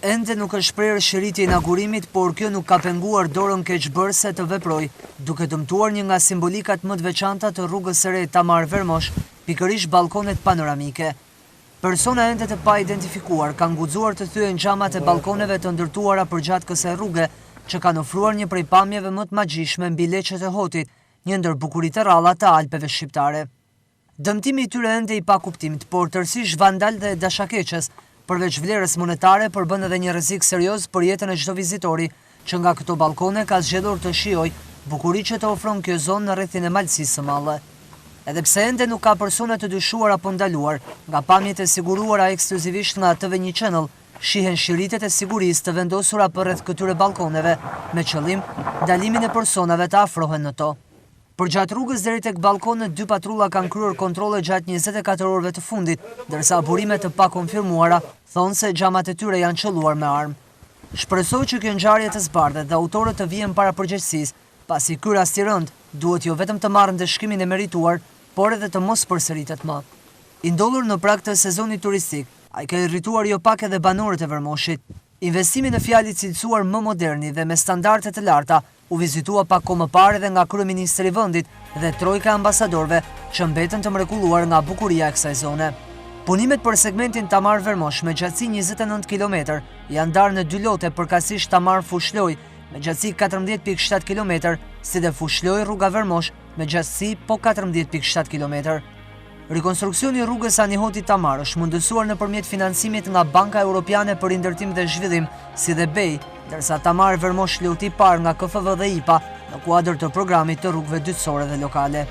Ende nuk është shprehur shëritje inaugurimit, por kjo nuk ka penguar dorën keqbërëse të veprojë, duke dëmtuar një nga simbolikat më të veçanta të rrugës së re Tamar Vermosh, pikërisht ballkonet panoramike. Persona ende të pa identifikuar kanë guxuar të thyen xhamat e ballkoneve të ndërtuara përgjatë kësaj rruge, që kanë ofruar një prej pamjeve më të magjishme mbi leqet e Hotit, një ndër bukuritë ralla të Alpeve shqiptare. Dëmtimi i tyre ende i pa kuptimit, por tërësisht vandal dhe dashakeqës, përveç vlerës monetare, përbën edhe një rrezik serioz për jetën e çdo vizitori, që nga këto ballkone ka zgjedhur të shijojë bukurinë që të ofron kjo zonë në rrethin e malësisë së madhe. Edhe pse ende nuk ka persona të dyshuar apo ndaluar, nga pamjet e siguruara ekskluzivisht nga TV1 Channel, shihen shiritet e sigurisë të vendosura përreth këtyre ballkoneve, me qëllim ndalimin e personave të afrohen në to. Përgjatë rrugës deri tek ballkonet, 2 patrulla kanë kryer kontrolle gjatë 24 orëve të fundit, ndërsa burime të pakonfirmuara thonë se xhamat e tyre janë çelluar me armë. Shpresoj që kjo ngjarje të zbardhet dhe autorët të vihen para përgjegjësisë, pasi ky rast i rënd duhet jo vetëm të marrë ndëshkimin e merituar, por edhe të mos përsëritet më. I ndodhur në prag të sezonit turistik, ai ka irrituar jo pak edhe banorët e Vermoshit. Investimi në fjalë i cilësuar më moderni dhe me standarde të larta u vizitua pak kohë më parë edhe nga kryeministri i vendit dhe trojka e ambasadorëve që mbeten të mrekulluar nga bukuria e kësaj zone. Punimet për segmentin Tamar Vermosh me gjatësi 29 km janë ndarë në 2 lote, përkatësisht Tamar Fushloj me gjatësi 14.7 km, si dhe Fushloj Rruga Vermosh me gjatësi po 14.7 km. Rekonstruksioni i rrugës Ani-Hoti Tamar është mundësuar nëpërmjet financimit nga Banka Europiane për Rindërtim dhe Zhvillim, si dhe BEI, ndërsa Tamar Vermosh loti parë nga KFV dhe IPA në kuadër të programit të rrugëve dytësore dhe lokale.